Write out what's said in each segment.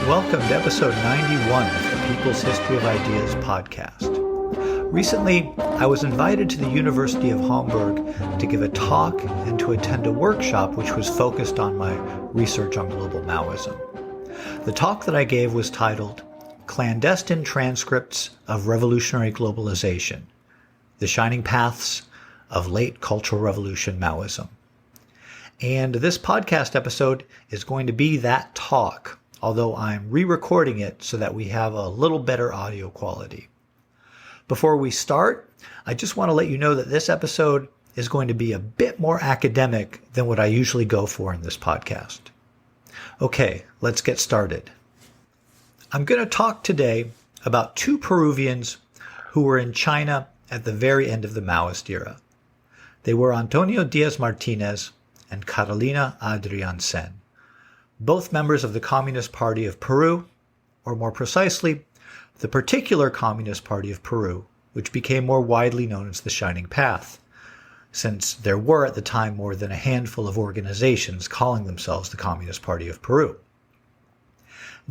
Welcome to episode 91 of the People's History of Ideas podcast. Recently, I was invited to the University of Hamburg to give a talk and to attend a workshop which was focused on my research on global Maoism. The talk that I gave was titled Clandestine Transcripts of Revolutionary Globalization, The Shining Paths of Late Cultural Revolution Maoism. And this podcast episode is going to be that talk, although I'm re-recording it so that we have a little better audio quality. Before we start, I just want to let you know that this episode is going to be a bit more academic than what I usually go for in this podcast. Okay, let's get started. I'm going to talk today about two Peruvians who were in China at the very end of the Maoist era. They were Antonio Díaz Martínez and Catalina Adrianzén, both members of the Communist Party of Peru, or more precisely, the particular Communist Party of Peru, which became more widely known as the Shining Path, since there were at the time more than a handful of organizations calling themselves the Communist Party of Peru.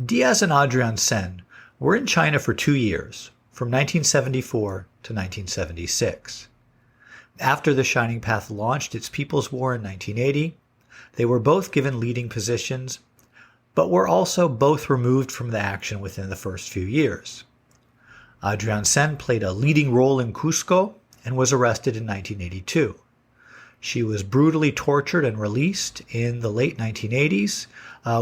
Díaz and Adrianzén were in China for 2 years, from 1974 to 1976. After the Shining Path launched its People's War in 1980, they were both given leading positions, but were also both removed from the action within the first few years. Adrianzén played a leading role in Cusco and was arrested in 1982. She was brutally tortured and released in the late 1980s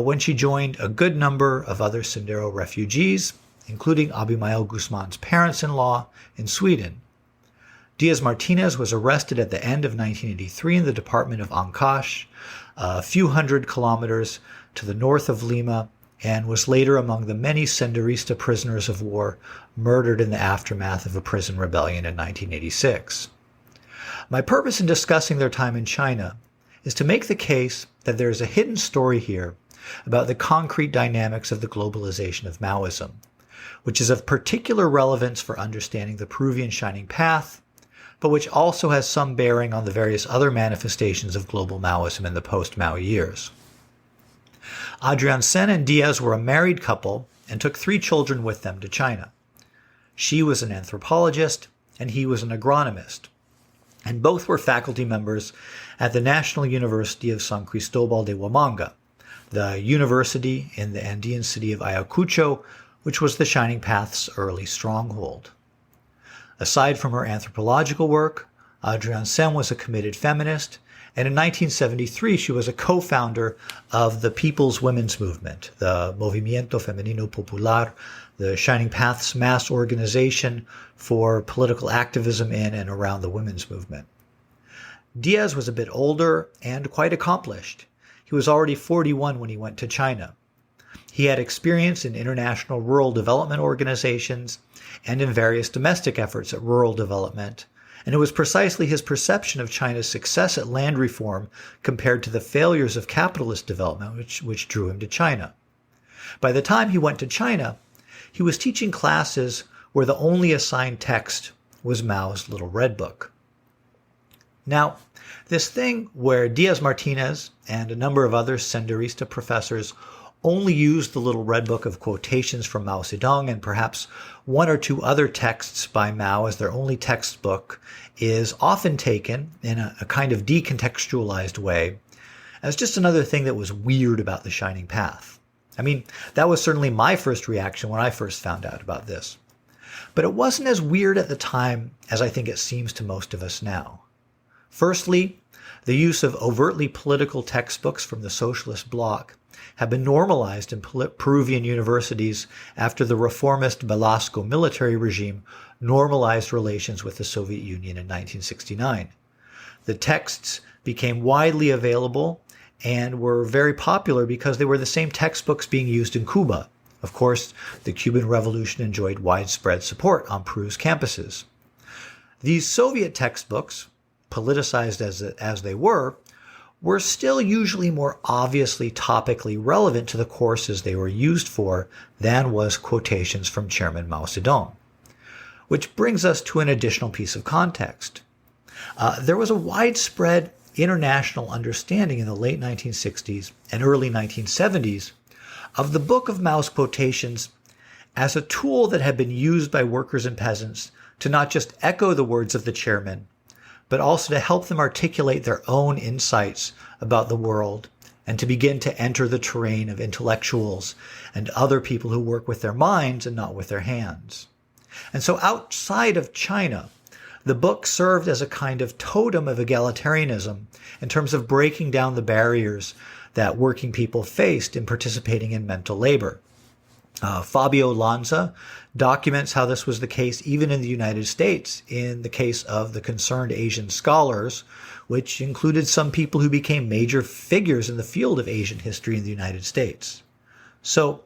when she joined a good number of other Sendero refugees, including Abimael Guzman's parents-in-law in Sweden. Díaz Martínez was arrested at the end of 1983 in the department of Ancash, a few hundred kilometers to the north of Lima, and was later among the many Senderista prisoners of war murdered in the aftermath of a prison rebellion in 1986. My purpose in discussing their time in China is to make the case that there is a hidden story here about the concrete dynamics of the globalization of Maoism, which is of particular relevance for understanding the Peruvian Shining Path, but which also has some bearing on the various other manifestations of global Maoism in the post-Mao years. Adrianzén and Díaz were a married couple and took 3 children with them to China. She was an anthropologist and he was an agronomist, and both were faculty members at the National University of San Cristobal de Huamanga, the university in the Andean city of Ayacucho, which was the Shining Path's early stronghold. Aside from her anthropological work, Adrianzén was a committed feminist, and in 1973 she was a co-founder of the People's Women's Movement, the Movimiento Femenino Popular, the Shining Path's mass organization for political activism in and around the women's movement. Díaz was a bit older and quite accomplished. He was already 41 when he went to China. He had experience in international rural development organizations and in various domestic efforts at rural development, and it was precisely his perception of China's success at land reform compared to the failures of capitalist development which drew him to China. By the time he went to China, he was teaching classes where the only assigned text was Mao's Little Red Book. Now, this thing where Díaz Martínez and a number of other Senderista professors only used the Little Red Book of quotations from Mao Zedong and perhaps 1 or 2 other texts by Mao as their only textbook is often taken in a kind of decontextualized way as just another thing that was weird about the Shining Path. I mean, that was certainly my first reaction when I first found out about this. But it wasn't as weird at the time as I think it seems to most of us now. Firstly, the use of overtly political textbooks from the socialist bloc have been normalized in Peruvian universities after the reformist Velasco military regime normalized relations with the Soviet Union in 1969. The texts became widely available and were very popular because they were the same textbooks being used in Cuba. Of course, the Cuban Revolution enjoyed widespread support on Peru's campuses. These Soviet textbooks, politicized as they were still usually more obviously topically relevant to the courses they were used for than was quotations from Chairman Mao Zedong. Which brings us to an additional piece of context. There was a widespread international understanding in the late 1960s and early 1970s of the book of Mao's quotations as a tool that had been used by workers and peasants to not just echo the words of the chairman, but also to help them articulate their own insights about the world and to begin to enter the terrain of intellectuals and other people who work with their minds and not with their hands. And so outside of China, the book served as a kind of totem of egalitarianism in terms of breaking down the barriers that working people faced in participating in mental labor. Fabio Lanza documents how this was the case even in the United States in the case of the Concerned Asian Scholars, which included some people who became major figures in the field of Asian history in the United States. So,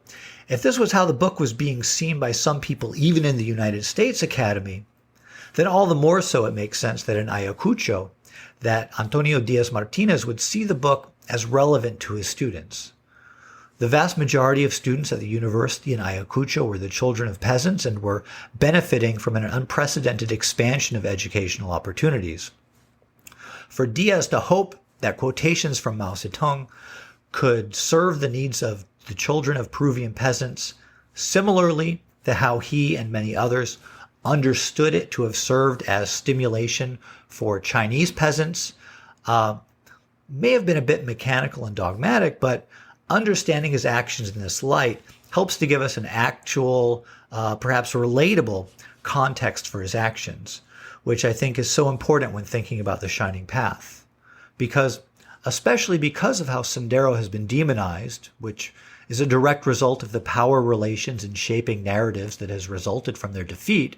if this was how the book was being seen by some people even in the United States Academy, then all the more so it makes sense that in Ayacucho, that Antonio Díaz Martínez would see the book as relevant to his students. The vast majority of students at the university in Ayacucho were the children of peasants and were benefiting from an unprecedented expansion of educational opportunities. For Díaz to hope that quotations from Mao Zedong could serve the needs of the children of Peruvian peasants, similarly to how he and many others understood it to have served as stimulation for Chinese peasants, may have been a bit mechanical and dogmatic, but understanding his actions in this light helps to give us an actual, perhaps relatable context for his actions, which I think is so important when thinking about the Shining Path. Especially because of how Sendero has been demonized, which is a direct result of the power relations and shaping narratives that has resulted from their defeat,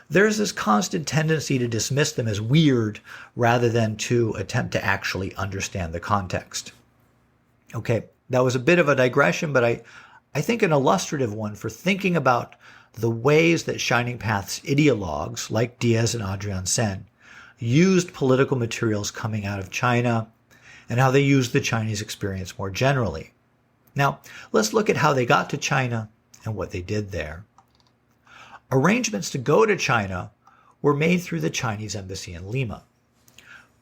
there's this constant tendency to dismiss them as weird rather than to attempt to actually understand the context. Okay, that was a bit of a digression, but I think an illustrative one for thinking about the ways that Shining Path's ideologues, like Díaz and Adrianzén, used political materials coming out of China and how they used the Chinese experience more generally. Now, let's look at how they got to China and what they did there. Arrangements to go to China were made through the Chinese embassy in Lima.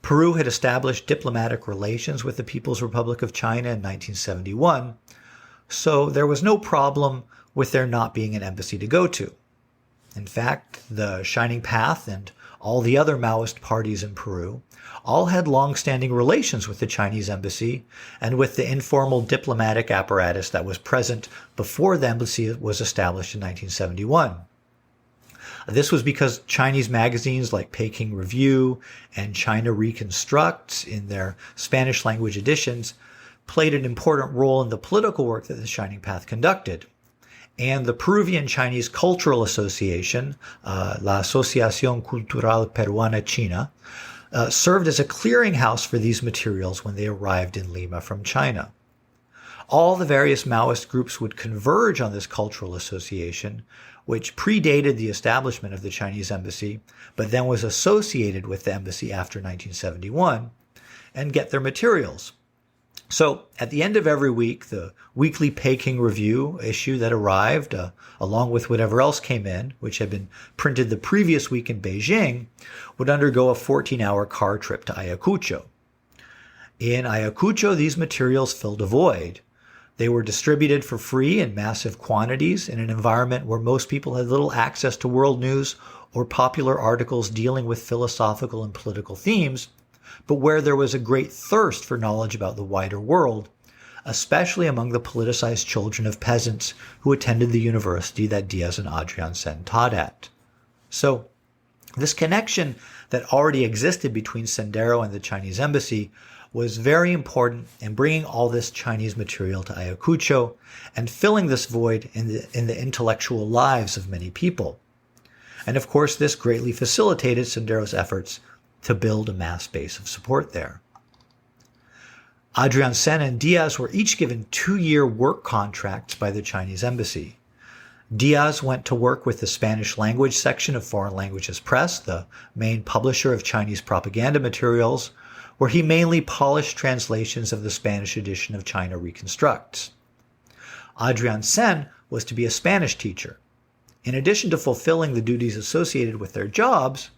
Peru had established diplomatic relations with the People's Republic of China in 1971, so there was no problem with there not being an embassy to go to. In fact, the Shining Path and all the other Maoist parties in Peru all had long-standing relations with the Chinese embassy and with the informal diplomatic apparatus that was present before the embassy was established in 1971. This was because Chinese magazines like Peking Review and China Reconstructs in their Spanish language editions played an important role in the political work that the Shining Path conducted. And the Peruvian Chinese Cultural Association, La Asociación Cultural Peruana China, served as a clearinghouse for these materials when they arrived in Lima from China. All the various Maoist groups would converge on this cultural association, which predated the establishment of the Chinese embassy, but then was associated with the embassy after 1971, and get their materials. So at the end of every week, the weekly Peking Review issue that arrived, along with whatever else came in, which had been printed the previous week in Beijing, would undergo a 14-hour car trip to Ayacucho. In Ayacucho, these materials filled a void. They were distributed for free in massive quantities in an environment where most people had little access to world news or popular articles dealing with philosophical and political themes, but where there was a great thirst for knowledge about the wider world, especially among the politicized children of peasants who attended the university that Díaz and Adrianzén taught at. So, this connection that already existed between Sendero and the Chinese embassy was very important in bringing all this Chinese material to Ayacucho and filling this void in the intellectual lives of many people. And of course, this greatly facilitated Sendero's efforts to build a mass base of support there. Adrianzén and Díaz were each given 2-year work contracts by the Chinese embassy. Díaz went to work with the Spanish language section of Foreign Languages Press, the main publisher of Chinese propaganda materials, where he mainly polished translations of the Spanish edition of China Reconstructs. Adrianzén was to be a Spanish teacher. In addition to fulfilling the duties associated with their jobs,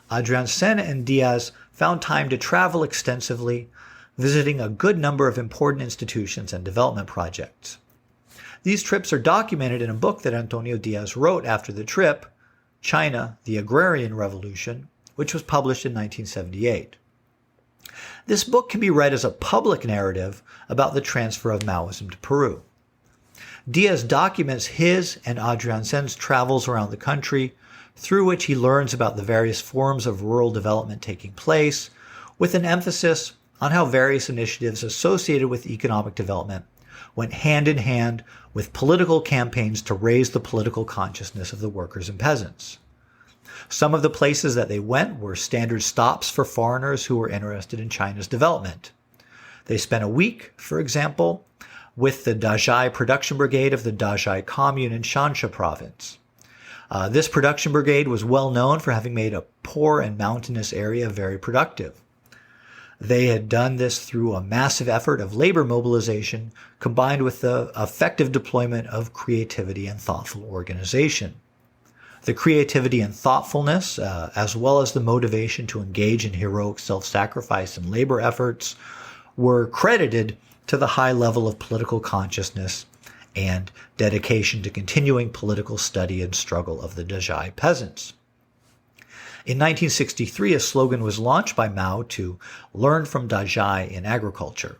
Adrianzén and Díaz found time to travel extensively, visiting a good number of important institutions and development projects. These trips are documented in a book that Antonio Diaz wrote after the trip, China, the Agrarian Revolution, which was published in 1978. This book can be read as a public narrative about the transfer of Maoism to Peru. Diaz documents his and Adrianzén's travels around the country, through which he learns about the various forms of rural development taking place, with an emphasis on how various initiatives associated with economic development went hand in hand with political campaigns to raise the political consciousness of the workers and peasants. Some of the places that they went were standard stops for foreigners who were interested in China's development. They spent a week, for example, with the Dazhai Production Brigade of the Dazhai Commune in Shansha Province. This production brigade was well known for having made a poor and mountainous area very productive. They had done this through a massive effort of labor mobilization combined with the effective deployment of creativity and thoughtful organization. The creativity and thoughtfulness, as well as the motivation to engage in heroic self-sacrifice and labor efforts, were credited to the high level of political consciousness and dedication to continuing political study and struggle of the Dazhai peasants. In 1963, a slogan was launched by Mao to learn from Dazhai in agriculture.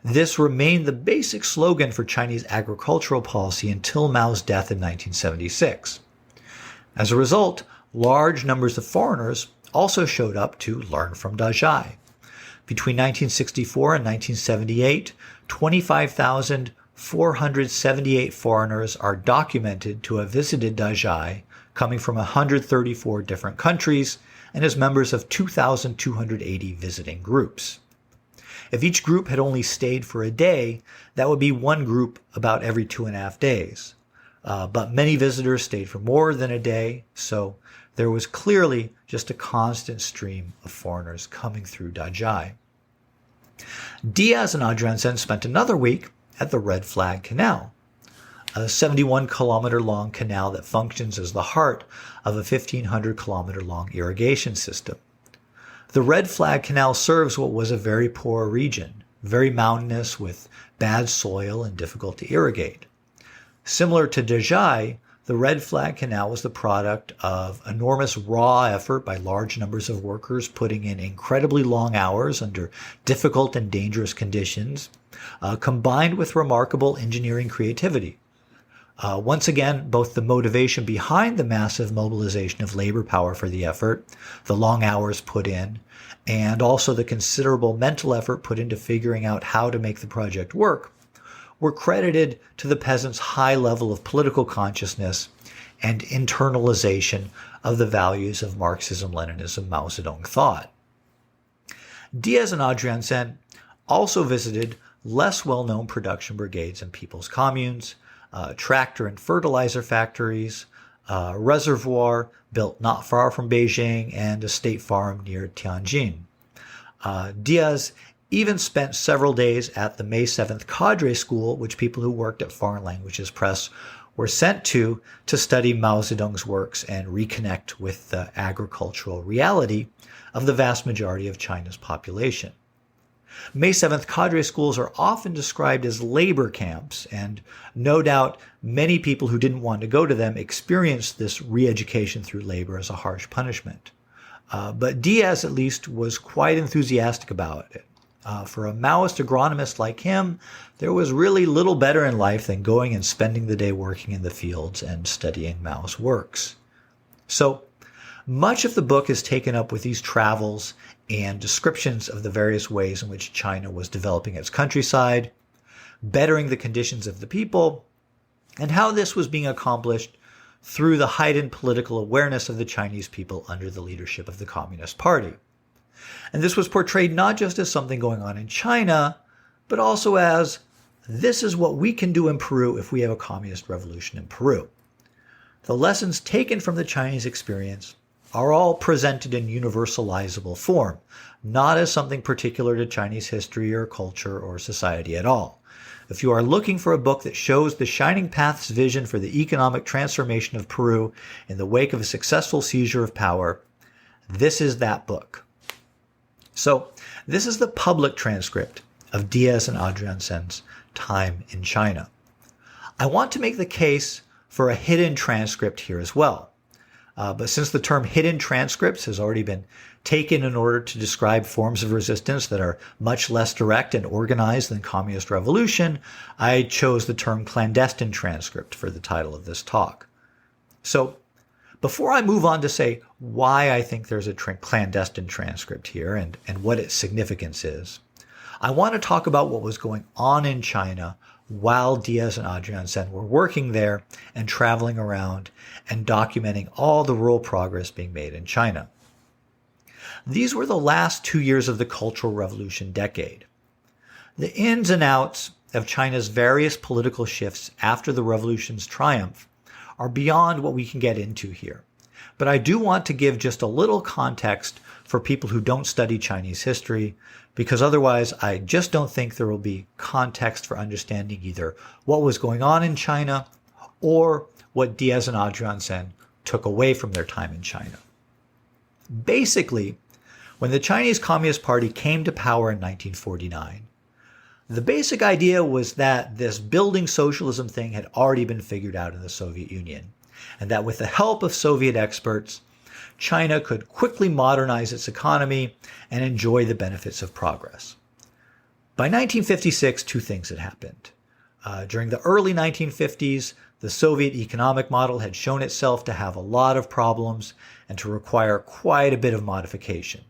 This remained the basic slogan for Chinese agricultural policy until Mao's death in 1976. As a result, large numbers of foreigners also showed up to learn from Dazhai. Between 1964 and 1978, 25,478 foreigners are documented to have visited Dazhai, coming from 134 different countries and as members of 2,280 visiting groups. If each group had only stayed for a day, that would be one group about every 2.5 days. But many visitors stayed for more than a day, so there was clearly just a constant stream of foreigners coming through Dazhai. Diaz and Adrianzén spent another week at the Red Flag Canal, a 71-kilometer-long canal that functions as the heart of a 1,500-kilometer-long irrigation system. The Red Flag Canal serves what was a very poor region, very mountainous with bad soil and difficult to irrigate. Similar to Dazhai, the Red Flag Canal was the product of enormous raw effort by large numbers of workers putting in incredibly long hours under difficult and dangerous conditions, combined with remarkable engineering creativity. Once again, both the motivation behind the massive mobilization of labor power for the effort, the long hours put in, and also the considerable mental effort put into figuring out how to make the project work, were credited to the peasants' high level of political consciousness and internalization of the values of Marxism-Leninism Mao Zedong thought. Diaz and Adrianzén also visited less well-known production brigades and people's communes, tractor and fertilizer factories, a reservoir built not far from Beijing, and a state farm near Tianjin. Diaz even spent several days at the May 7th Cadre School, which people who worked at Foreign Languages Press were sent to study Mao Zedong's works and reconnect with the agricultural reality of the vast majority of China's population. May 7th Cadre schools are often described as labor camps, and no doubt many people who didn't want to go to them experienced this re-education through labor as a harsh punishment. But Diaz, at least, was quite enthusiastic about it. For a Maoist agronomist like him, there was really little better in life than going and spending the day working in the fields and studying Mao's works. So much of the book is taken up with these travels and descriptions of the various ways in which China was developing its countryside, bettering the conditions of the people, and how this was being accomplished through the heightened political awareness of the Chinese people under the leadership of the Communist Party. And this was portrayed not just as something going on in China, but also as, this is what we can do in Peru if we have a communist revolution in Peru. The lessons taken from the Chinese experience are all presented in universalizable form, not as something particular to Chinese history or culture or society at all. If you are looking for a book that shows the Shining Path's vision for the economic transformation of Peru in the wake of a successful seizure of power, this is that book. So, this is the public transcript of Diaz and Adrianzén's time in China. I want to make the case for a hidden transcript here as well. But since the term hidden transcripts has already been taken in order to describe forms of resistance that are much less direct and organized than communist revolution, I chose the term clandestine transcript for the title of this talk. So before I move on to say why I think there's a clandestine transcript here and what its significance is, I want to talk about what was going on in China while Díaz and Adrianzén were working there and traveling around and documenting all the rural progress being made in China. These were the last 2 years of the Cultural Revolution decade. The ins and outs of China's various political shifts after the revolution's triumph are beyond what we can get into here. But I do want to give just a little context for people who don't study Chinese history, because otherwise I just don't think there will be context for understanding either what was going on in China or what Díaz and Adrianzén took away from their time in China. Basically, when the Chinese Communist Party came to power in 1949, the basic idea was that this building socialism thing had already been figured out in the Soviet Union, and that with the help of Soviet experts, China could quickly modernize its economy and enjoy the benefits of progress. By 1956, two things had happened. During the early 1950s, the Soviet economic model had shown itself to have a lot of problems and to require quite a bit of modification.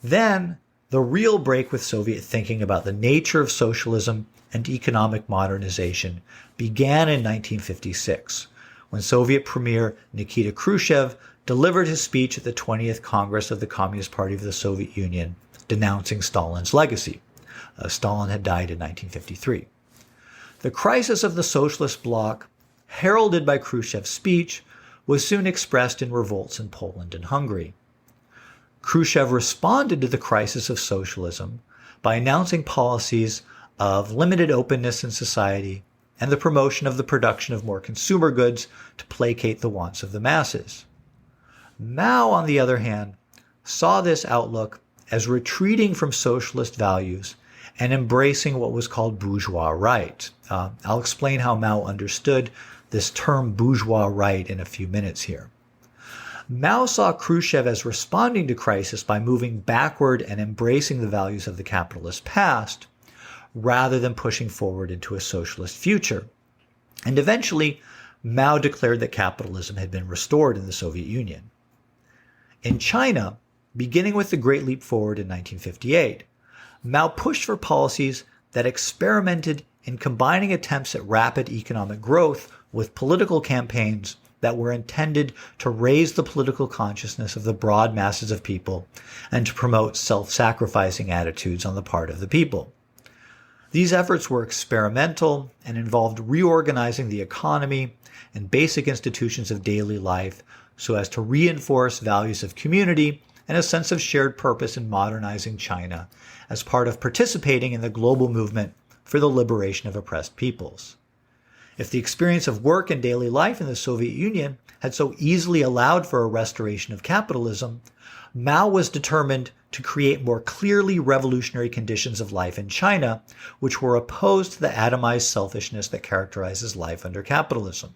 Then, the real break with Soviet thinking about the nature of socialism and economic modernization began in 1956, when Soviet Premier Nikita Khrushchev delivered his speech at the 20th Congress of the Communist Party of the Soviet Union, denouncing Stalin's legacy. Stalin had died in 1953. The crisis of the socialist bloc, heralded by Khrushchev's speech, was soon expressed in revolts in Poland and Hungary. Khrushchev responded to the crisis of socialism by announcing policies of limited openness in society and the promotion of the production of more consumer goods to placate the wants of the masses. Mao, on the other hand, saw this outlook as retreating from socialist values and embracing what was called bourgeois right. I'll explain how Mao understood this term bourgeois right in a few minutes here. Mao saw Khrushchev as responding to crisis by moving backward and embracing the values of the capitalist past, rather than pushing forward into a socialist future. And eventually, Mao declared that capitalism had been restored in the Soviet Union. In China, beginning with the Great Leap Forward in 1958, Mao pushed for policies that experimented in combining attempts at rapid economic growth with political campaigns that were intended to raise the political consciousness of the broad masses of people and to promote self-sacrificing attitudes on the part of the people. These efforts were experimental and involved reorganizing the economy and basic institutions of daily life so as to reinforce values of community and a sense of shared purpose in modernizing China as part of participating in the global movement for the liberation of oppressed peoples. If the experience of work and daily life in the Soviet Union had so easily allowed for a restoration of capitalism, Mao was determined to create more clearly revolutionary conditions of life in China, which were opposed to the atomized selfishness that characterizes life under capitalism.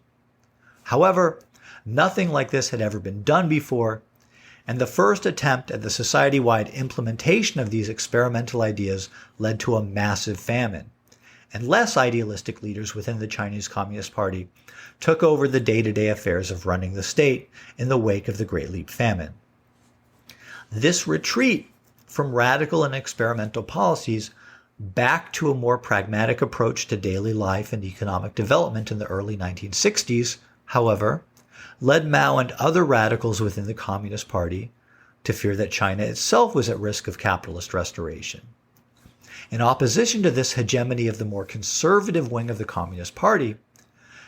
However, nothing like this had ever been done before, and the first attempt at the society-wide implementation of these experimental ideas led to a massive famine, and less idealistic leaders within the Chinese Communist Party took over the day-to-day affairs of running the state in the wake of the Great Leap famine. This retreat from radical and experimental policies back to a more pragmatic approach to daily life and economic development in the early 1960s, however, led Mao and other radicals within the Communist Party to fear that China itself was at risk of capitalist restoration. In opposition to this hegemony of the more conservative wing of the Communist Party,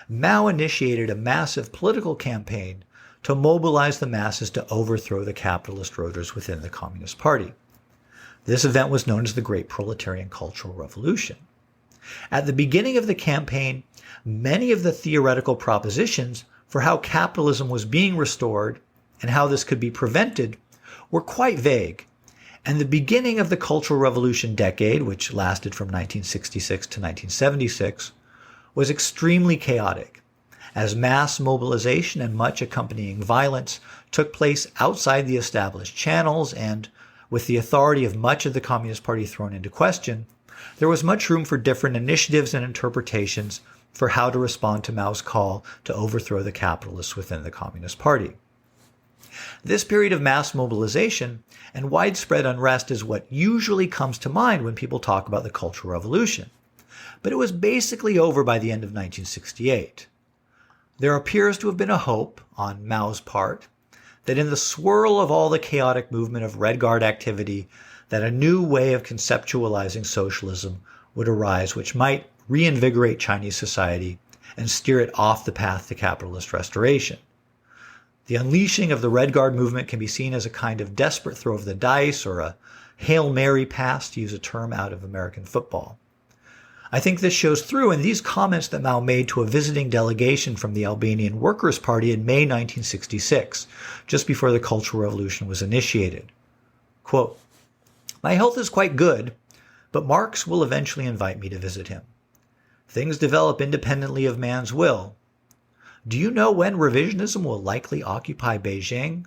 Mao initiated a massive political campaign to mobilize the masses to overthrow the capitalist rulers within the Communist Party. This event was known as the Great Proletarian Cultural Revolution. At the beginning of the campaign, many of the theoretical propositions for how capitalism was being restored and how this could be prevented were quite vague, and the beginning of the Cultural Revolution decade, which lasted from 1966 to 1976, was extremely chaotic, as mass mobilization and much accompanying violence took place outside the established channels, and with the authority of much of the Communist Party thrown into question, there was much room for different initiatives and interpretations for how to respond to Mao's call to overthrow the capitalists within the Communist Party. This period of mass mobilization and widespread unrest is what usually comes to mind when people talk about the Cultural Revolution, but it was basically over by the end of 1968. There appears to have been a hope on Mao's part that in the swirl of all the chaotic movement of Red Guard activity, that a new way of conceptualizing socialism would arise which might reinvigorate Chinese society and steer it off the path to capitalist restoration. The unleashing of the Red Guard movement can be seen as a kind of desperate throw of the dice, or a Hail Mary pass, to use a term out of American football. I think this shows through in these comments that Mao made to a visiting delegation from the Albanian Workers' Party in May 1966, just before the Cultural Revolution was initiated. Quote, "My health is quite good, but Marx will eventually invite me to visit him. Things develop independently of man's will. Do you know when revisionism will likely occupy Beijing?"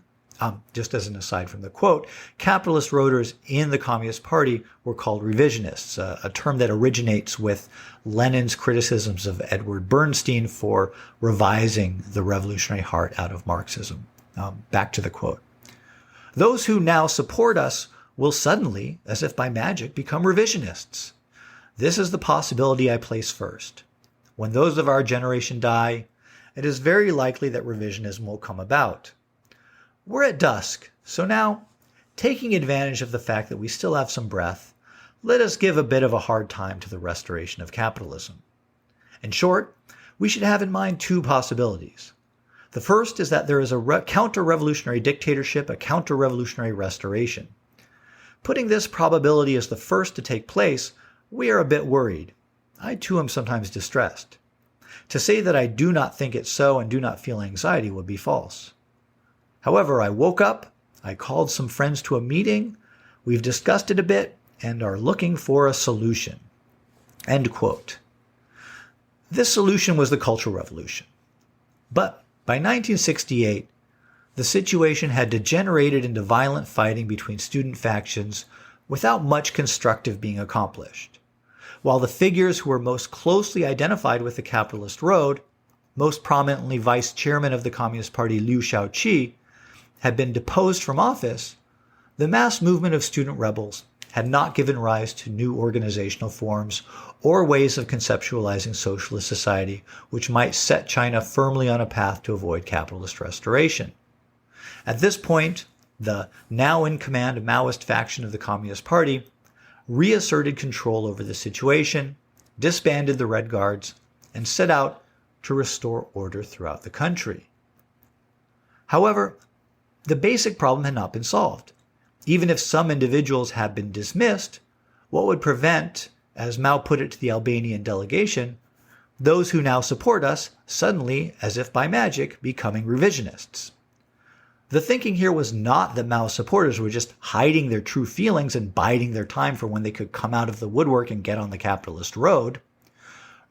Just as an aside from the quote, capitalist voters in the Communist Party were called revisionists, a term that originates with Lenin's criticisms of Edward Bernstein for revising the revolutionary heart out of Marxism. Back to the quote. "Those who now support us will suddenly, as if by magic, become revisionists. This is the possibility I place first. When those of our generation die, it is very likely that revisionism will come about. We're at dusk, so now, taking advantage of the fact that we still have some breath, let us give a bit of a hard time to the restoration of capitalism. In short, we should have in mind two possibilities. The first is that there is a counter-revolutionary dictatorship, a counter-revolutionary restoration. Putting this probability as the first to take place, we are a bit worried. I too am sometimes distressed. To say that I do not think it so and do not feel anxiety would be false. However, I woke up, I called some friends to a meeting, we've discussed it a bit, and are looking for a solution." End quote. This solution was the Cultural Revolution. But by 1968, the situation had degenerated into violent fighting between student factions without much constructive being accomplished. While the figures who were most closely identified with the capitalist road, most prominently Vice Chairman of the Communist Party Liu Shaoqi, had been deposed from office, the mass movement of student rebels had not given rise to new organizational forms or ways of conceptualizing socialist society which might set China firmly on a path to avoid capitalist restoration. At this point, the now in command Maoist faction of the Communist Party reasserted control over the situation, disbanded the Red Guards, and set out to restore order throughout the country. However, the basic problem had not been solved. Even if some individuals had been dismissed, what would prevent, as Mao put it to the Albanian delegation, those who now support us suddenly, as if by magic, becoming revisionists? The thinking here was not that Mao's supporters were just hiding their true feelings and biding their time for when they could come out of the woodwork and get on the capitalist road.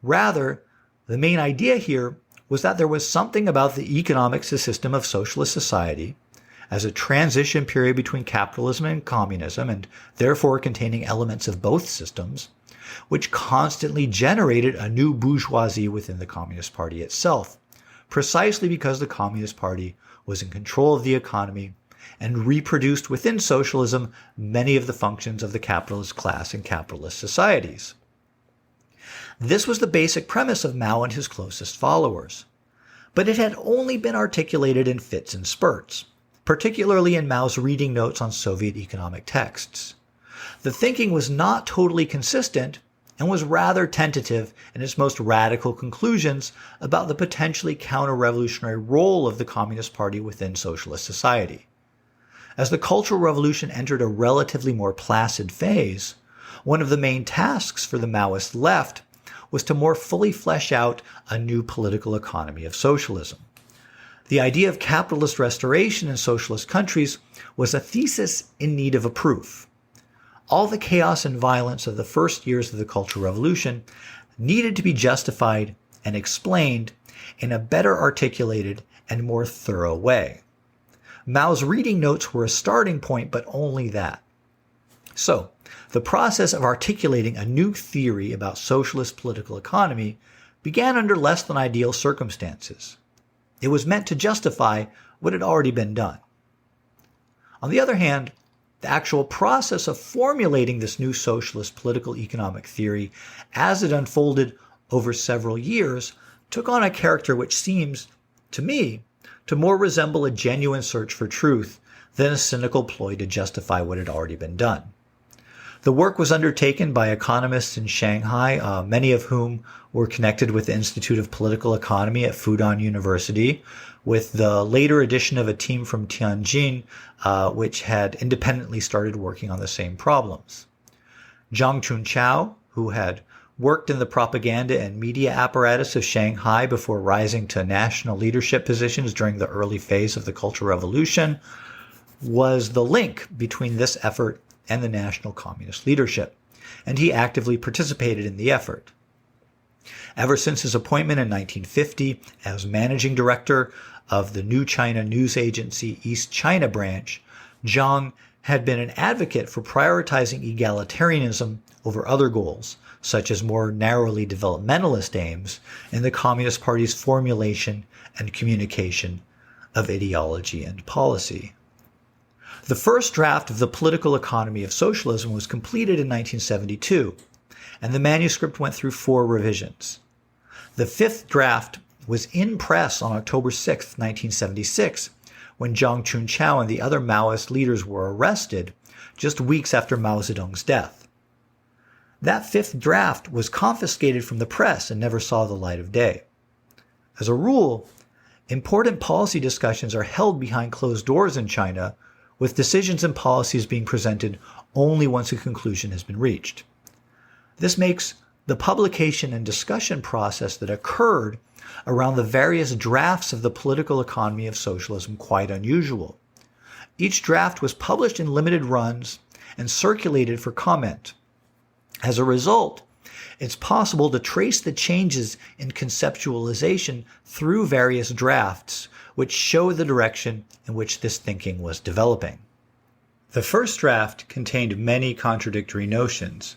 Rather, the main idea here was that there was something about the economic system of socialist society, as a transition period between capitalism and communism, and therefore containing elements of both systems, which constantly generated a new bourgeoisie within the Communist Party itself, precisely because the Communist Party was in control of the economy and reproduced within socialism many of the functions of the capitalist class in capitalist societies. This was the basic premise of Mao and his closest followers, but it had only been articulated in fits and spurts, particularly in Mao's reading notes on Soviet economic texts. The thinking was not totally consistent and was rather tentative in its most radical conclusions about the potentially counter-revolutionary role of the Communist Party within socialist society. As the Cultural Revolution entered a relatively more placid phase, one of the main tasks for the Maoist left was to more fully flesh out a new political economy of socialism. The idea of capitalist restoration in socialist countries was a thesis in need of a proof. All the chaos and violence of the first years of the Cultural Revolution needed to be justified and explained in a better articulated and more thorough way. Mao's reading notes were a starting point, but only that. So, the process of articulating a new theory about socialist political economy began under less than ideal circumstances. It was meant to justify what had already been done. On the other hand, the actual process of formulating this new socialist political economic theory as it unfolded over several years took on a character which seems, to me, to more resemble a genuine search for truth than a cynical ploy to justify what had already been done. The work was undertaken by economists in Shanghai, many of whom were connected with the Institute of Political Economy at Fudan University, with the later addition of a team from Tianjin, which had independently started working on the same problems. Zhang Chunqiao, who had worked in the propaganda and media apparatus of Shanghai before rising to national leadership positions during the early phase of the Cultural Revolution, was the link between this effort and the national communist leadership, and he actively participated in the effort. Ever since his appointment in 1950 as managing director of the New China news agency East China branch, Zhang had been an advocate for prioritizing egalitarianism over other goals, such as more narrowly developmentalist aims in the Communist Party's formulation and communication of ideology and policy. The first draft of the political economy of socialism was completed in 1972, and the manuscript went through 4 revisions. The 5th draft was in press on October 6, 1976, when Zhang Chunqiao and the other Maoist leaders were arrested just weeks after Mao Zedong's death. That 5th draft was confiscated from the press and never saw the light of day. As a rule, important policy discussions are held behind closed doors in China, with decisions and policies being presented only once a conclusion has been reached. This makes the publication and discussion process that occurred around the various drafts of the political economy of socialism quite unusual. Each draft was published in limited runs and circulated for comment. As a result, it's possible to trace the changes in conceptualization through various drafts, which show the direction in which this thinking was developing. The first draft contained many contradictory notions,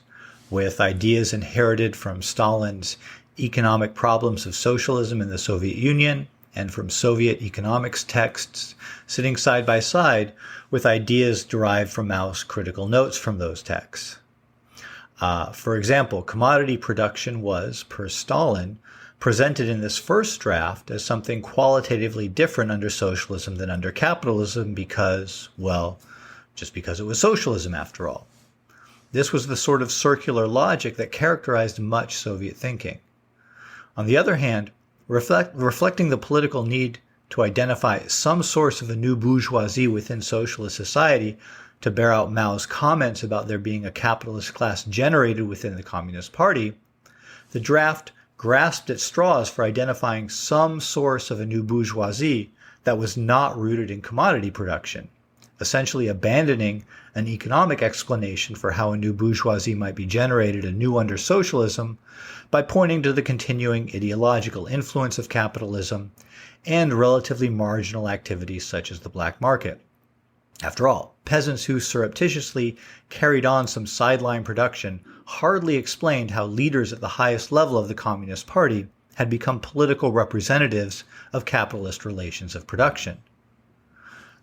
with ideas inherited from Stalin's economic problems of socialism in the Soviet Union and from Soviet economics texts sitting side by side with ideas derived from Mao's critical notes from those texts. For example, commodity production was, per Stalin, presented in this first draft as something qualitatively different under socialism than under capitalism because, well, just because it was socialism after all. This was the sort of circular logic that characterized much Soviet thinking. On the other hand, reflecting the political need to identify some source of a new bourgeoisie within socialist society to bear out Mao's comments about there being a capitalist class generated within the Communist Party, the draft grasped at straws for identifying some source of a new bourgeoisie that was not rooted in commodity production, essentially abandoning an economic explanation for how a new bourgeoisie might be generated anew under socialism by pointing to the continuing ideological influence of capitalism and relatively marginal activities such as the black market. After all, peasants who surreptitiously carried on some sideline production hardly explained how leaders at the highest level of the Communist Party had become political representatives of capitalist relations of production.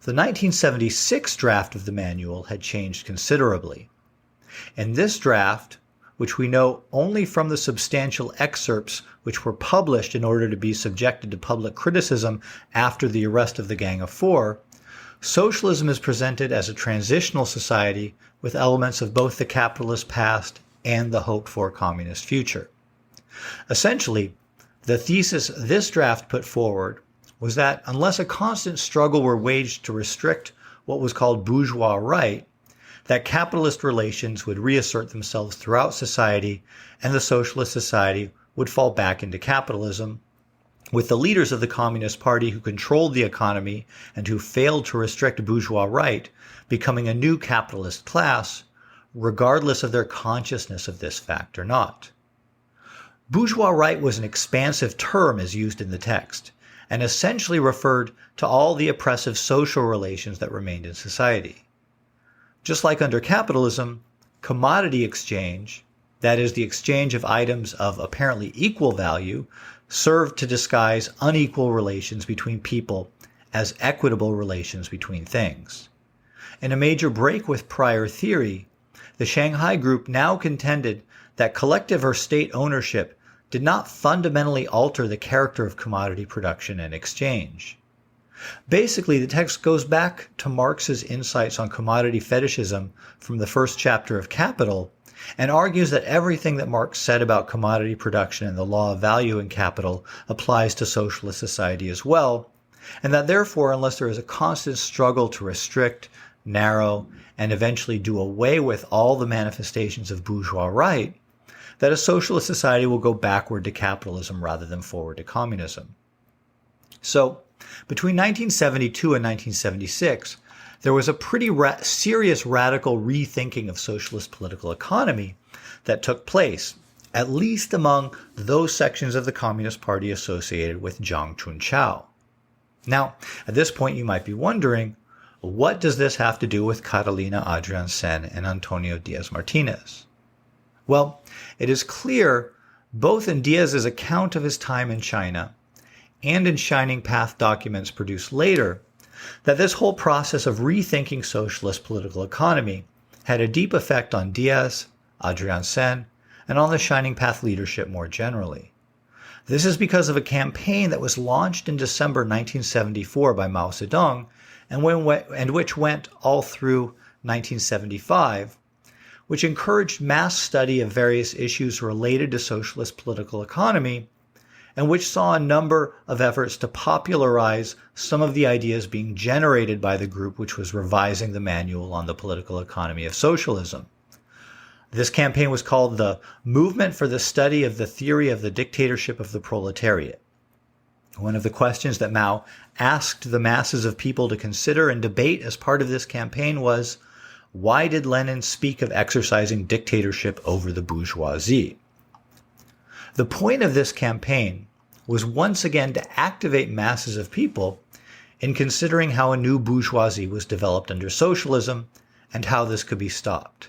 The 1976 draft of the manual had changed considerably. In this draft, which we know only from the substantial excerpts which were published in order to be subjected to public criticism after the arrest of the Gang of Four, socialism is presented as a transitional society with elements of both the capitalist past and the hoped-for communist future. Essentially, the thesis this draft put forward was that unless a constant struggle were waged to restrict what was called bourgeois right, that capitalist relations would reassert themselves throughout society and the socialist society would fall back into capitalism, with the leaders of the Communist Party who controlled the economy and who failed to restrict bourgeois right becoming a new capitalist class, regardless of their consciousness of this fact or not. Bourgeois right was an expansive term as used in the text, and essentially referred to all the oppressive social relations that remained in society. Just like under capitalism, commodity exchange, that is, the exchange of items of apparently equal value, served to disguise unequal relations between people as equitable relations between things. In a major break with prior theory, the Shanghai group now contended that collective or state ownership did not fundamentally alter the character of commodity production and exchange. Basically, the text goes back to Marx's insights on commodity fetishism from the first chapter of Capital and argues that everything that Marx said about commodity production and the law of value in capital applies to socialist society as well, and that therefore, unless there is a constant struggle to restrict, narrow, and eventually do away with all the manifestations of bourgeois right, that a socialist society will go backward to capitalism rather than forward to communism. So, between 1972 and 1976, there was a pretty serious radical rethinking of socialist political economy that took place, at least among those sections of the Communist Party associated with Zhang Chunqiao. Now, at this point you might be wondering, what does this have to do with Catalina Adrianzén and Antonio Díaz Martínez? Well, it is clear, both in Díaz's account of his time in China and in Shining Path documents produced later, that this whole process of rethinking socialist political economy had a deep effect on Díaz, Adrianzén, and on the Shining Path leadership more generally. This is because of a campaign that was launched in December 1974 by Mao Zedong and which went all through 1975, which encouraged mass study of various issues related to socialist political economy, and which saw a number of efforts to popularize some of the ideas being generated by the group which was revising the manual on the political economy of socialism. This campaign was called the Movement for the Study of the Theory of the Dictatorship of the Proletariat. One of the questions that Mao asked the masses of people to consider and debate as part of this campaign was, why did Lenin speak of exercising dictatorship over the bourgeoisie? The point of this campaign was once again to activate masses of people in considering how a new bourgeoisie was developed under socialism and how this could be stopped.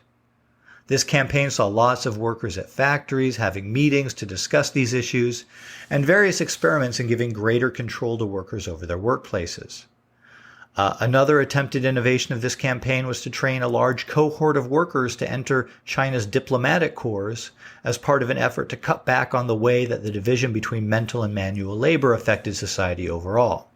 This campaign saw lots of workers at factories having meetings to discuss these issues and various experiments in giving greater control to workers over their workplaces. Another attempted innovation of this campaign was to train a large cohort of workers to enter China's diplomatic corps as part of an effort to cut back on the way that the division between mental and manual labor affected society overall.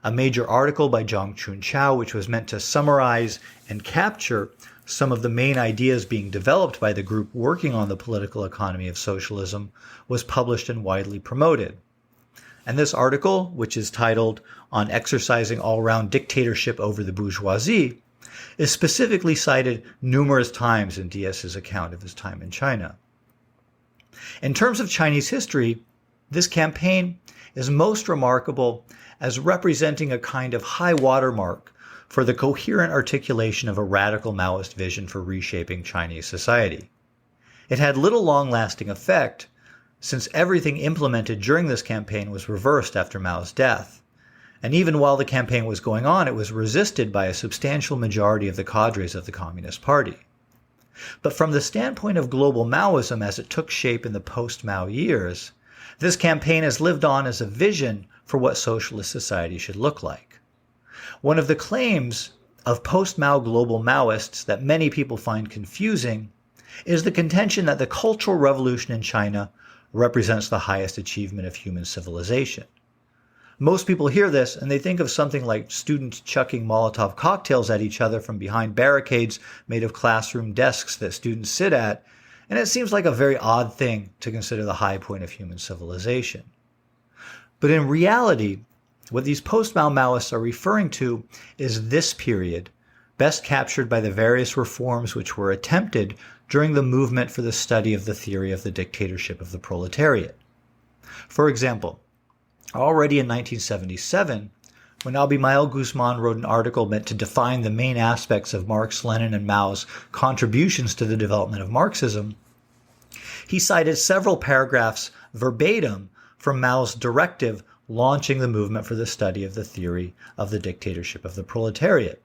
A major article by Zhang Chunqiao, which was meant to summarize and capture some of the main ideas being developed by the group working on the political economy of socialism, was published and widely promoted. And this article, which is titled On Exercising All-Round Dictatorship Over the Bourgeoisie, is specifically cited numerous times in Díaz's account of his time in China. In terms of Chinese history, this campaign is most remarkable as representing a kind of high watermark for the coherent articulation of a radical Maoist vision for reshaping Chinese society. It had little long-lasting effect, since everything implemented during this campaign was reversed after Mao's death. And even while the campaign was going on, it was resisted by a substantial majority of the cadres of the Communist Party. But from the standpoint of global Maoism as it took shape in the post-Mao years, this campaign has lived on as a vision for what socialist society should look like. One of the claims of post-Mao global Maoists that many people find confusing is the contention that the Cultural Revolution in China represents the highest achievement of human civilization. Most people hear this and they think of something like students chucking Molotov cocktails at each other from behind barricades made of classroom desks that students sit at, and it seems like a very odd thing to consider the high point of human civilization. But in reality, what these post-Mao Maoists are referring to is this period, best captured by the various reforms which were attempted during the movement for the study of the theory of the dictatorship of the proletariat. For example, already in 1977, when Abimael Guzman wrote an article meant to define the main aspects of Marx, Lenin, and Mao's contributions to the development of Marxism, he cited several paragraphs verbatim from Mao's directive launching the movement for the study of the theory of the dictatorship of the proletariat.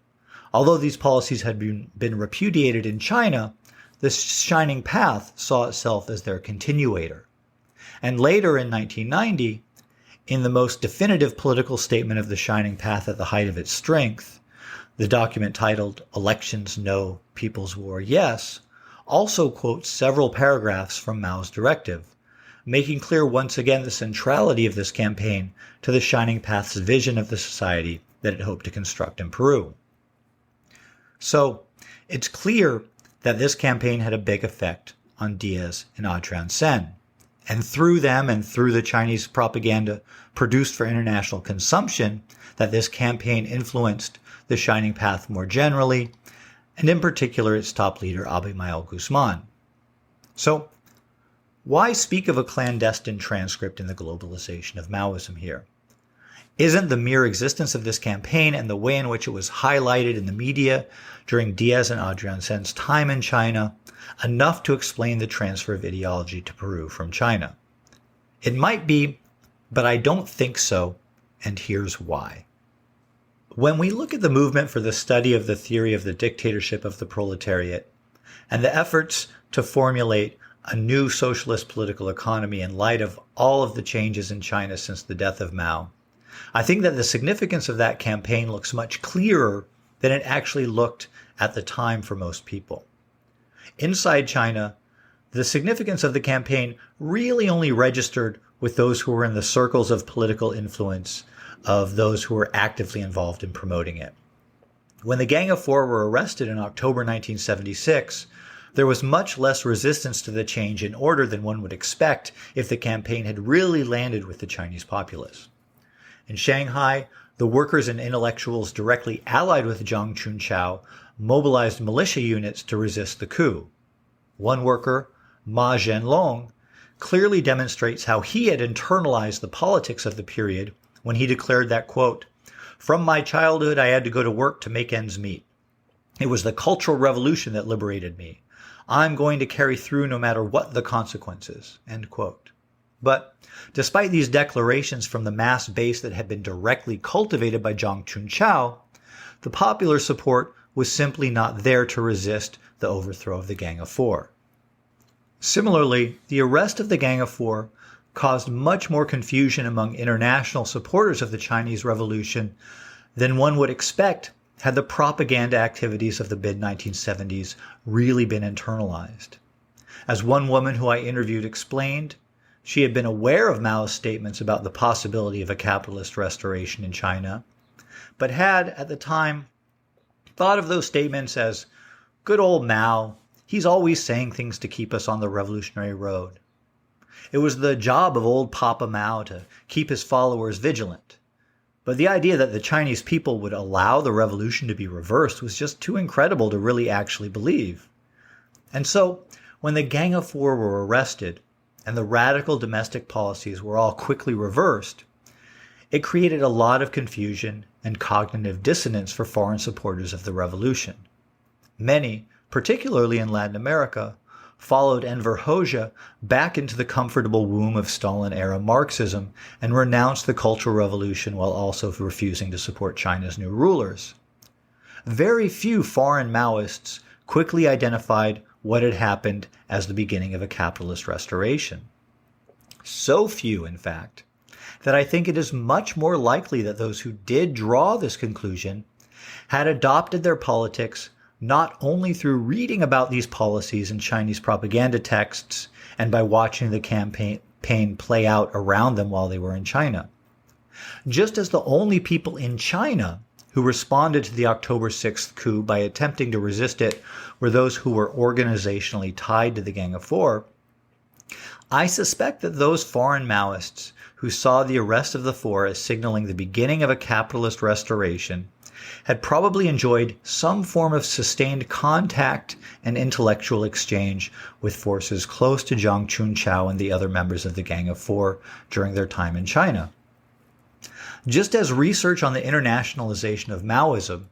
Although these policies had been repudiated in China, the Shining Path saw itself as their continuator. And later in 1990, in the most definitive political statement of the Shining Path at the height of its strength, the document titled Elections No, People's War Yes, also quotes several paragraphs from Mao's directive, making clear once again the centrality of this campaign to the Shining Path's vision of the society that it hoped to construct in Peru. So, it's clear that this campaign had a big effect on Díaz and Adrianzén, and through them and through the Chinese propaganda produced for international consumption, that this campaign influenced the Shining Path more generally, and in particular its top leader, Abimael Guzman. So, why speak of a clandestine transcript in the globalization of Maoism here? Isn't the mere existence of this campaign and the way in which it was highlighted in the media during Díaz and Adrianzén's time in China enough to explain the transfer of ideology to Peru from China? It might be, but I don't think so, and here's why. When we look at the movement for the study of the theory of the dictatorship of the proletariat and the efforts to formulate a new socialist political economy in light of all of the changes in China since the death of Mao, I think that the significance of that campaign looks much clearer than it actually looked at the time for most people. Inside China, the significance of the campaign really only registered with those who were in the circles of political influence of those who were actively involved in promoting it. When the Gang of Four were arrested in October 1976, there was much less resistance to the change in order than one would expect if the campaign had really landed with the Chinese populace. In Shanghai, the workers and intellectuals directly allied with Zhang Chunqiao mobilized militia units to resist the coup. One worker, Ma Zhenlong, clearly demonstrates how he had internalized the politics of the period when he declared that, quote, "From my childhood I had to go to work to make ends meet. It was the Cultural Revolution that liberated me. I'm going to carry through no matter what the consequences," end quote. But despite these declarations from the mass base that had been directly cultivated by Zhang Chunqiao, the popular support was simply not there to resist the overthrow of the Gang of Four. Similarly, the arrest of the Gang of Four caused much more confusion among international supporters of the Chinese Revolution than one would expect had the propaganda activities of the mid-1970s really been internalized. As one woman who I interviewed explained, she had been aware of Mao's statements about the possibility of a capitalist restoration in China, but had, at the time, thought of those statements as, good old Mao, he's always saying things to keep us on the revolutionary road. It was the job of old Papa Mao to keep his followers vigilant. But the idea that the Chinese people would allow the revolution to be reversed was just too incredible to really actually believe. And so, when the Gang of Four were arrested and the radical domestic policies were all quickly reversed, it created a lot of confusion and cognitive dissonance for foreign supporters of the revolution. Many, particularly in Latin America, followed Enver Hoxha back into the comfortable womb of Stalin-era Marxism and renounced the Cultural Revolution while also refusing to support China's new rulers. Very few foreign Maoists quickly identified what had happened as the beginning of a capitalist restoration. So few, in fact, that I think it is much more likely that those who did draw this conclusion had adopted their politics not only through reading about these policies in Chinese propaganda texts and by watching the campaign play out around them while they were in China. Just as the only people in China who responded to the October 6th coup by attempting to resist it were those who were organizationally tied to the Gang of Four, I suspect that those foreign Maoists who saw the arrest of the Four as signaling the beginning of a capitalist restoration had probably enjoyed some form of sustained contact and intellectual exchange with forces close to Zhang Chunqiao and the other members of the Gang of Four during their time in China. Just as research on the internationalization of Maoism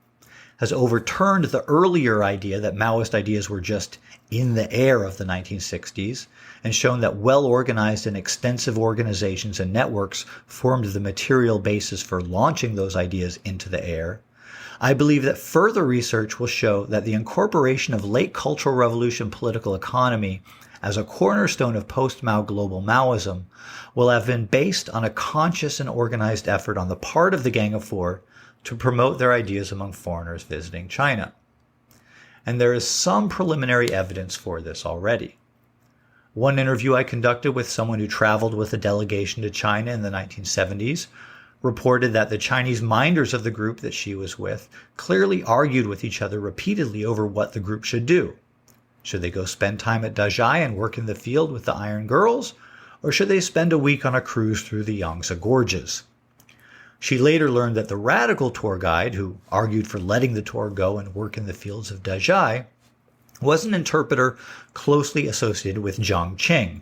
has overturned the earlier idea that Maoist ideas were just in the air of the 1960s and shown that well-organized and extensive organizations and networks formed the material basis for launching those ideas into the air, I believe that further research will show that the incorporation of late Cultural Revolution political economy as a cornerstone of post-Mao global Maoism will have been based on a conscious and organized effort on the part of the Gang of Four to promote their ideas among foreigners visiting China. And there is some preliminary evidence for this already. One interview I conducted with someone who traveled with a delegation to China in the 1970s reported that the Chinese minders of the group that she was with clearly argued with each other repeatedly over what the group should do. Should they go spend time at Dazhai and work in the field with the Iron Girls, or should they spend a week on a cruise through the Yangtze Gorges? She later learned that the radical tour guide, who argued for letting the tour go and work in the fields of Dazhai, was an interpreter closely associated with Jiang Qing,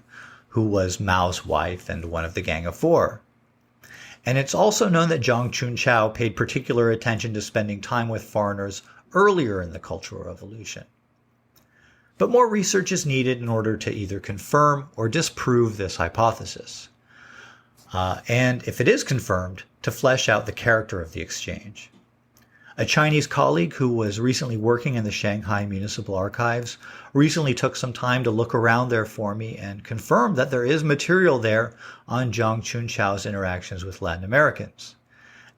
who was Mao's wife and one of the Gang of Four. And it's also known that Zhang Chunqiao paid particular attention to spending time with foreigners earlier in the Cultural Revolution. But more research is needed in order to either confirm or disprove this hypothesis. And if it is confirmed, to flesh out the character of the exchange. A Chinese colleague who was recently working in the Shanghai Municipal Archives recently took some time to look around there for me and confirmed that there is material there on Zhang Chunqiao's interactions with Latin Americans.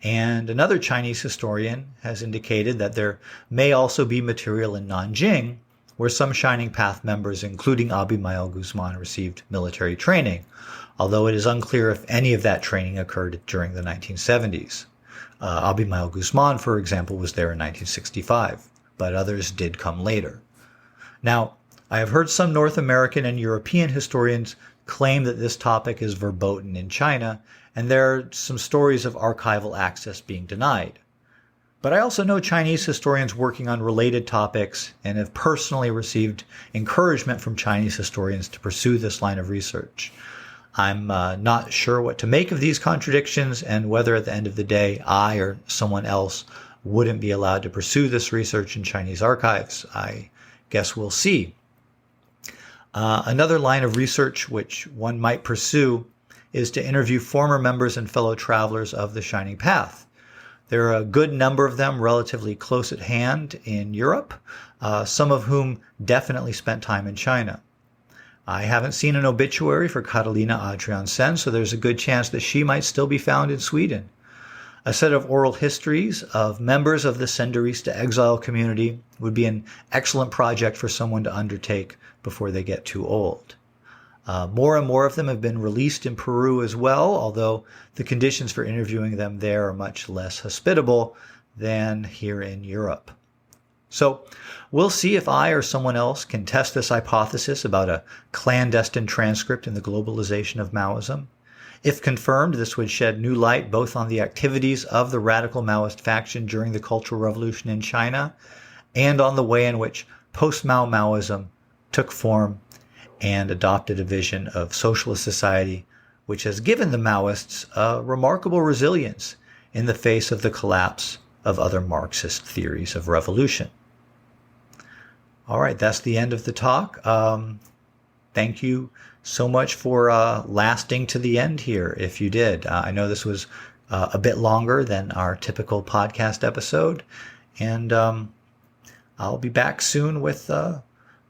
And another Chinese historian has indicated that there may also be material in Nanjing where some Shining Path members, including Abimael Guzman, received military training, although it is unclear if any of that training occurred during the 1970s. Abimael Guzman, for example, was there in 1965, but others did come later. Now, I have heard some North American and European historians claim that this topic is verboten in China, and there are some stories of archival access being denied. But I also know Chinese historians working on related topics and have personally received encouragement from Chinese historians to pursue this line of research. I'm not sure what to make of these contradictions and whether at the end of the day I or someone else wouldn't be allowed to pursue this research in Chinese archives. I guess we'll see. Another line of research which one might pursue is to interview former members and fellow travelers of the Shining Path. There are a good number of them relatively close at hand in Europe, some of whom definitely spent time in China. I haven't seen an obituary for Catalina Adrianzén, so there's a good chance that she might still be found in Sweden. A set of oral histories of members of the Senderista exile community would be an excellent project for someone to undertake before they get too old. More and more of them have been released in Peru as well, although the conditions for interviewing them there are much less hospitable than here in Europe. So we'll see if I or someone else can test this hypothesis about a clandestine transcript in the globalization of Maoism. If confirmed, this would shed new light both on the activities of the radical Maoist faction during the Cultural Revolution in China and on the way in which post-Mao Maoism took form and adopted a vision of socialist society, which has given the Maoists a remarkable resilience in the face of the collapse of other Marxist theories of revolution. All right, that's the end of the talk. Thank you so much for lasting to the end here, if you did. I know this was a bit longer than our typical podcast episode, and I'll be back soon with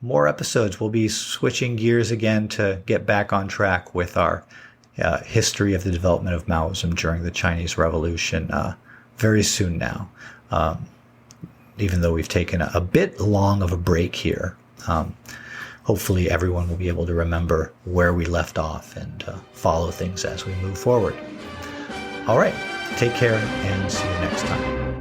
more episodes. We'll be switching gears again to get back on track with our history of the development of Maoism during the Chinese Revolution very soon now. Even though we've taken a bit long of a break here. Hopefully everyone will be able to remember where we left off and follow things as we move forward. All right, take care and see you next time.